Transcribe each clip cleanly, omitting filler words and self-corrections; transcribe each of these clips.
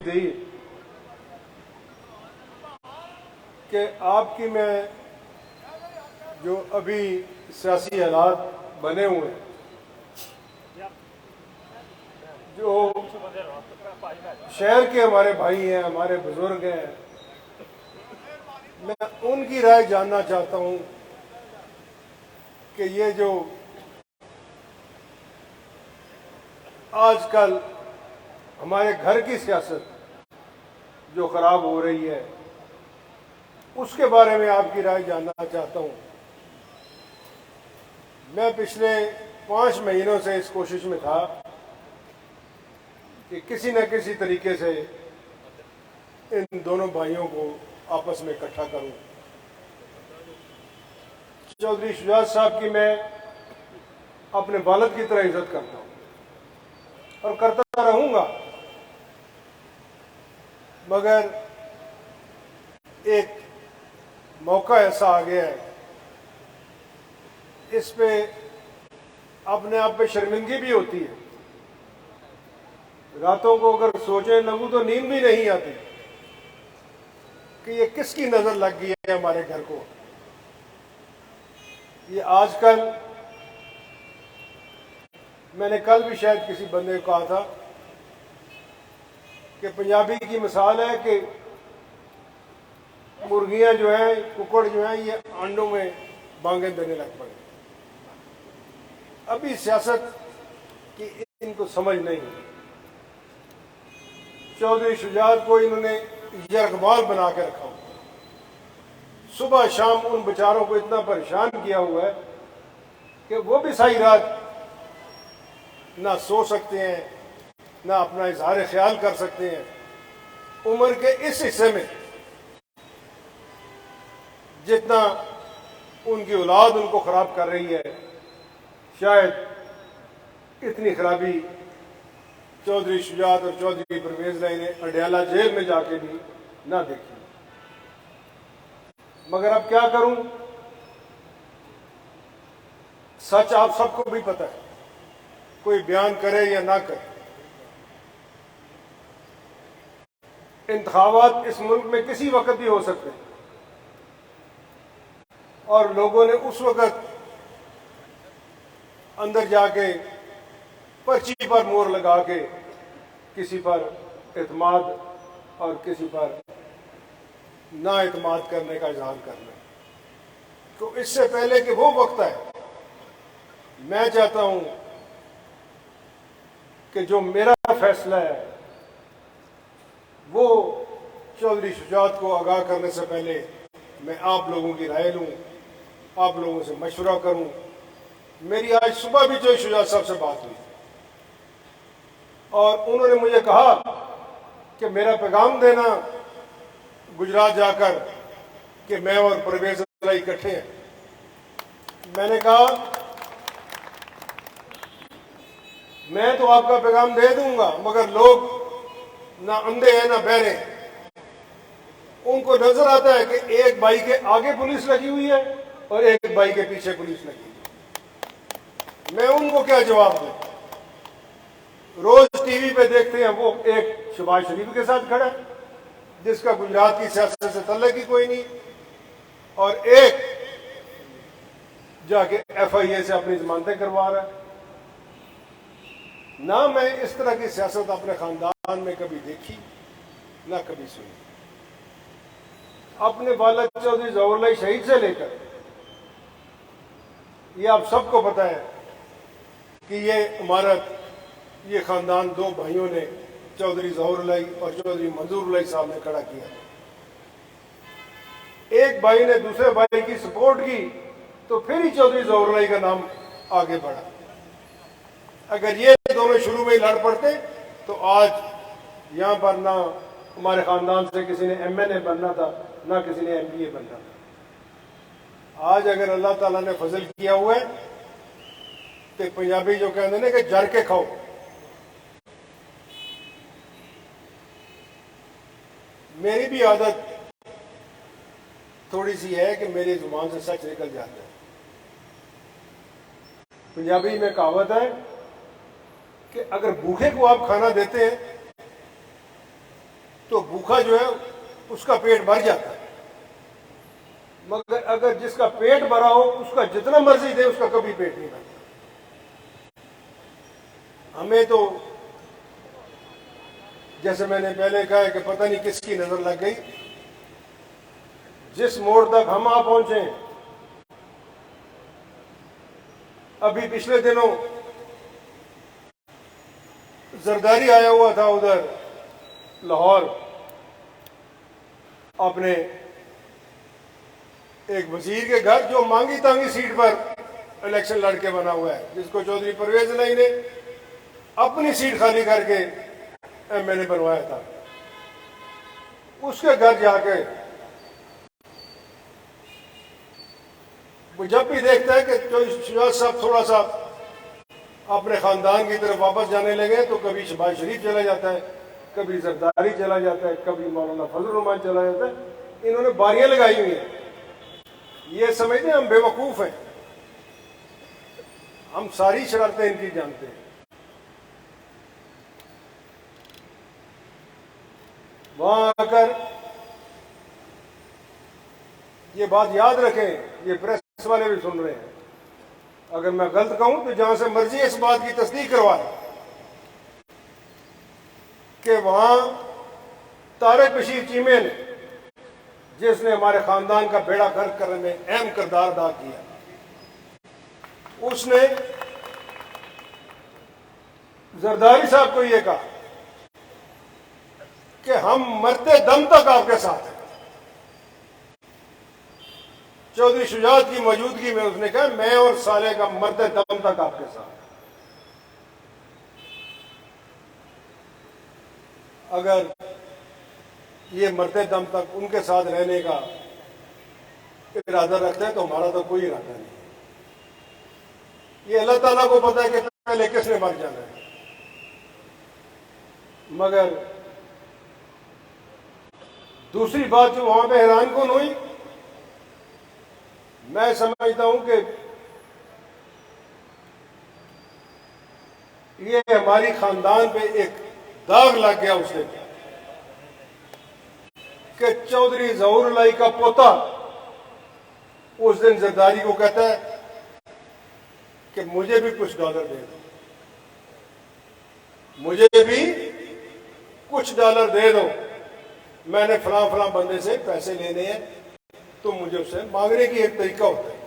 थी कि आपकी मैं जो अभी सियासी हालात बने हुए हैं, जो शहर के हमारे भाई हैं, हमारे बुजुर्ग हैं, मैं उनकी राय जानना चाहता हूं कि ये जो आजकल हमारे घर की सियासत जो खराब हो रही है, उसके बारे में आपकी राय जानना चाहता हूं। मैं पिछले 5 महीनों से इस कोशिश में था कि किसी न किसी तरीके से इन दोनों भाइयों को आपस में इकट्ठा करूं। चौधरी शुजात साहब की मैं अपने वालिद की तरह इज्जत करता हूं और करता रहूंगा, मगर एक मौका ऐसा आ गया है, इस पे अपने आप पे शर्मिंदगी भी होती है। रातों को अगर सोचने लगूं तो नींद भी नहीं आती कि ये किसकी नजर लग गई है हमारे घर को। ये आजकल, मैंने कल भी शायद किसी बंदे को कहा था कि पंजाबी की मिसाल है कि मुर्गियां जो हैं, कुकड़ जो हैं, ये अंडों में बांगे देने लग पड़े। अभी सियासत की इनको समझ नहीं। चौधरी शुजात को इन्होंने यरगमाल बना के रखा हुआ, सुबह शाम उन बेचारों को इतना परेशान किया हुआ है कि वो भी सारी रात ना सो सकते हैं, ना अपना इजहार ख्याल कर सकते हैं। उम्र के इस हिस्से में जितना उनकी औलाद उनको खराब कर रही है, शायद इतनी खराबी चौधरी शुजात और चौधरी परवेज ने अडयाला जेल में जाके भी ना देखी। मगर अब क्या करूं, सच आप सबको भी पता है, कोई बयान करे या ना करे। इंतखाबात इस मुल्क में किसी वक्त भी हो सकते हैं और लोगों ने उस वक्त अंदर जाके पर्ची पर मोहर लगा के किसी पर एतमाद और किसी पर ना एतमाद करने का इजहार करना। तो इससे पहले कि वो वक्त आए, मैं चाहता हूं कि जो मेरा फैसला है वो चौधरी शुजात को आगाह करने से पहले मैं आप लोगों की राय लूं, आप लोगों से मशवरा करूं। मेरी आज सुबह भी चौधरी शुजात साहब से बात हुई और उन्होंने मुझे कहा कि मेरा पैगाम देना गुजरात जाकर कि मैं और परवेज इकट्ठे हैं। मैंने कहा मैं तो आपका पैगाम दे दूंगा, मगर लोग ना अंधे हैं ना बहरे हैं। उनको नजर आता है कि एक भाई के आगे पुलिस लगी हुई है और एक भाई के पीछे पुलिस लगी हुई है। मैं उनको क्या जवाब दूं? रोज टीवी पे देखते हैं वो एक शहबाज शरीफ के साथ खड़ा है जिसका गुजरात की सियासत से तल्लुक ही कोई नहीं, और एक जाके FIA से अपनी जमानतें करवा रहा है। ना मैं इस तरह की सियासत अपने खानदान में कभी देखी ना कभी सुनी। अपने वालिद चौधरी ज़फ़र शहीद से लेकर ये आप सबको पता है कि ये इमारत, ये खानदान दो भाइयों ने, चौधरी ज़फ़र और चौधरी मंजूर साहब ने खड़ा किया। एक भाई ने दूसरे भाई की सपोर्ट की तो फिर ही चौधरी ज़फ़र का नाम आगे बढ़ा। अगर ये दोनों शुरू में ही लड़ पड़ते तो आज यहां पर ना हमारे खानदान से किसी ने MNA बनना था, ना किसी ने MBA बनना था। आज अगर अल्लाह ताला ने फजल किया हुआ है तो पंजाबी जो कहते हैं कि जर के खाओ। मेरी भी आदत थोड़ी सी है कि मेरी जुबान से सच निकल जाता है। पंजाबी में कहावत है कि अगर भूखे को आप खाना देते हैं तो भूखा जो है उसका पेट भर जाता है, मगर अगर जिसका पेट भरा हो उसका जितना मर्जी दे उसका कभी पेट नहीं भरता। हमें तो जैसे मैंने पहले कहा है कि पता नहीं किसकी नजर लग गई, जिस मोड़ तक हम आ पहुंचे। अभी पिछले दिनों जरदारी आया हुआ था उधर लाहौर, अपने एक वजीर के घर, जो मांगी तांगी सीट पर इलेक्शन लड़के बना हुआ है, जिसको चौधरी परवेज इलाही ने अपनी सीट खाली करके एमएलए बनवाया था। उसके घर जाके वो जब भी देखता है कि चौधरी साहब थोड़ा सा अपने खानदान की तरफ वापस जाने लगे तो कभी शहबाज शरीफ चला जाता है, कभी जरदारी चला जाता है, कभी मौलाना फजल रहमान चला जाता है। इन्होंने बारियां लगाई हुई हैं, ये समझते हैं हम बेवकूफ हैं, हम सारी शरारतें इनकी जानते हैं। वहां आकर ये बात याद रखें, ये प्रेस वाले भी सुन रहे हैं, अगर मैं गलत कहूं तो जहां से मर्जी इस बात की तस्दीक करवाए कि वहां तारिक बशीर चीमे ने, जिसने हमारे खानदान का बेड़ा गर्क करने में अहम किरदार अदा किया, उसने जरदारी साहब को यह कहा कि हम मरते दम तक आपके साथ हैं। चौधरी शुजात की मौजूदगी में उसने कहा मैं और साले का मरते दम तक आपके साथ। अगर ये मरते दम तक उनके साथ रहने का इरादा रखते हैं तो हमारा तो कोई इरादा नहीं। ये अल्लाह ताला को पता है कि पहले किसने मर जाना है, मगर दूसरी बात जो वहां पे हैरान कौन हुई, मैं समझता हूं कि ये हमारी खानदान पे एक दाग लग गया उसे कि चौधरी जहूर इलाही का पोता उस दिन जरदारी को कहता है कि मुझे भी कुछ डॉलर दे दो, मुझे भी कुछ डॉलर दे दो, मैंने फलां फलां बंदे से पैसे लेने हैं, तो मुझे उससे मांगने की एक तरीका होता है।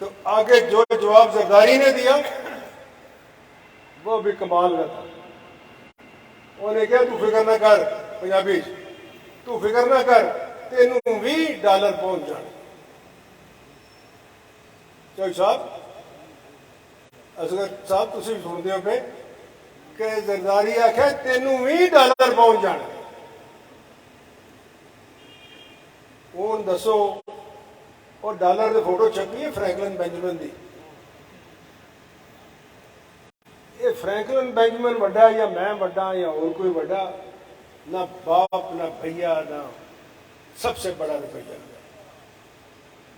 तो आगे जो जवाब जरदारी ने दिया वो भी कमाल का था। उन्हें क्या, तू फिक्र ना कर, पंजाबी तू फिक्र ना कर, तेनू भी डॉलर पहुंच जाने। चौधरी साहब, असगर साहब तुम सुनते हो पे कि जरदारी आख्या तेनू भी डॉलर पहुंच जाने। हूँ दसो, और डॉलर की फोटो छपी है फ्रैंकलिन बेंजामिन की। ये फ्रैंकलिन बेंजामिन वड्डा या मैं वड्डा या और कोई वड्डा, ना बाप ना भैया ना सबसे बड़ा रुपया।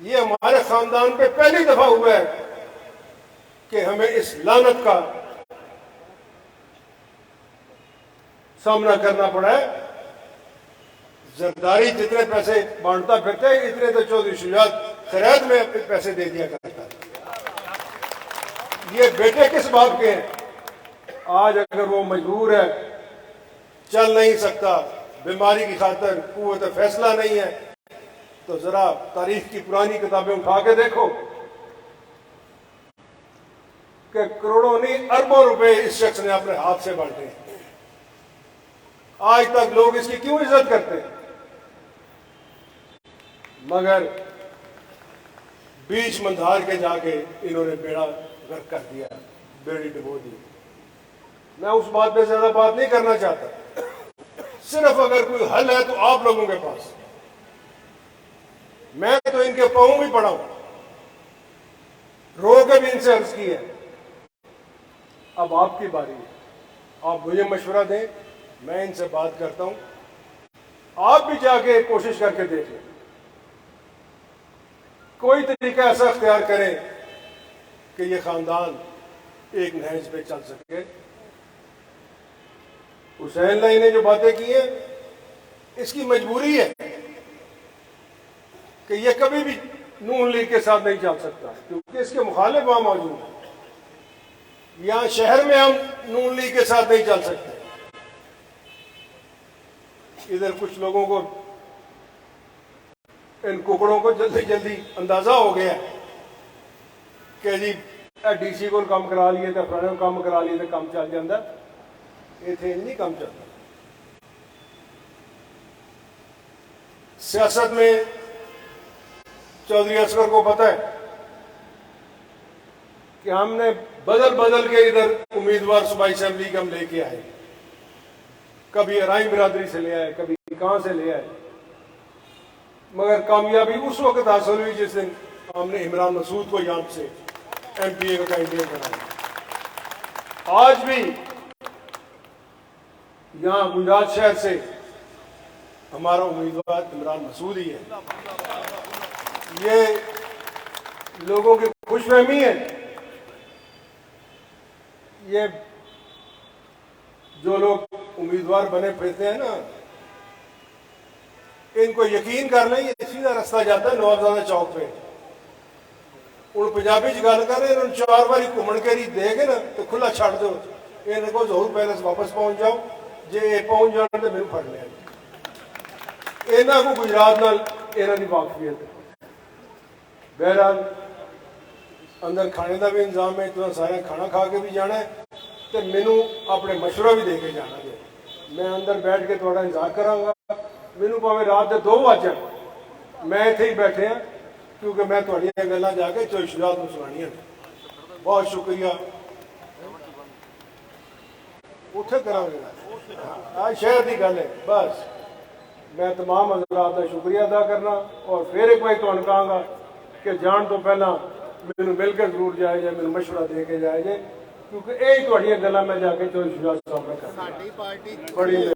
ये हमारे खानदान पे पहली दफा हुआ है कि हमें इस लानत का सामना करना पड़ा है। जरदारी जितने पैसे बांटता फिरता है, इतने तो चौधरी शुजात खैरात में अपने पैसे दे दिया करता है। ये बेटे किस बाप के हैं? आज अगर वो मजबूर है, चल नहीं सकता, बीमारी की खातर कुव्वत फैसला नहीं है, तो जरा तारीख की पुरानी किताबें उठा के देखो कि करोड़ों नहीं अरबों रुपए इस शख्स ने अपने हाथ से बांटे। आज तक लोग इसकी क्यों इज्जत करते हैं? मगर बीच मंधार के जाके इन्होंने बेड़ा गर्क कर दिया, बेड़ी डुबो दी। मैं उस बात पे ज्यादा बात नहीं करना चाहता, सिर्फ अगर कोई हल है तो आप लोगों के पास। मैं तो इनके पांव भी पड़ा हूं, रो के भी इनसे अर्ज की है। अब आपकी बारी है, आप मुझे मशवरा दें, मैं इनसे बात करता हूं, आप भी जाके कोशिश करके देख लें, कोई तरीका ऐसा अख्तियार करें कि ये खानदान एक नहज पे चल सके। हुसैन लाई ने जो बातें की हैं, इसकी मजबूरी है कि ये कभी भी नून लीग के साथ नहीं चल सकता, क्योंकि इसके मुखालिफ वहां मौजूद है। यहां शहर में हम नून लीग के साथ नहीं चल सकते। इधर कुछ लोगों को, इन कुकड़ों को जल्दी जल्दी अंदाजा हो गया कि जी डीसी को काम करा लिए तो फलाने काम करा लिए तो काम चल जाता। इतने नहीं काम चलता। सियासत में चौधरी असगर को पता है कि हमने बदल बदल के इधर उम्मीदवार सूबाई असेंबली के हम लेके आए। कभी अराई बिरादरी से ले आए, कभी कहां से ले आए, मगर कामयाबी उस वक्त हासिल हुई जिस दिन हमने इमरान मसूद को यहां से एमपीए का कैंडिडेट बनाया। आज भी यहां गुजरात शहर से हमारा उम्मीदवार इमरान मसूद ही है। ये लोगों की खुशफहमी है। ये जो लोग उम्मीदवार बने फिरते हैं ना, इनको यकीन कर लें, ये सीधा रास्ता जाता है नवाबजादा चौक पे। उन पंजाबी च गल कर रहे, 4 बारी घूमन के देगे ना तो खुला छड़ दो, इनको जहूर पैलेस वापस पहुंच जाओ, जे ये पहुंच जाने तो मैंने फड़ लिया। इन्हों को गुजरात नाल इन्हों की वाकफियत है। बहरहाल अंदर खाने का भी इंतजाम है, तो सारे खाना खा के भी जाना है, तो मैनू अपने मशवरा भी दे के जाना है। मैं अंदर बैठ के थोड़ा इंतजार करांगा। मैनू भावें रात के 2 बज जाए, मैं इत्थे ही बैठे हैं, क्योंकि मैं तुहाड़ियां गल्लां जाके चोशरात नूं सुनाणियां ने। बहुत शुक्रिया। उत्थे करांगे आज शहर की गल है। बस मैं तमाम हज़रात का शुक्रिया अदा करना, और फिर एक बार तुहानूं कहांगा कि जान तो पहला मैनू मिल के जरूर जाया जाए, मैनू मशवरा दे के जाया जाए, क्योंकि यही तुहाड़ियां गल्लां मैं जाके चोशरात साहब में करना। बड़ी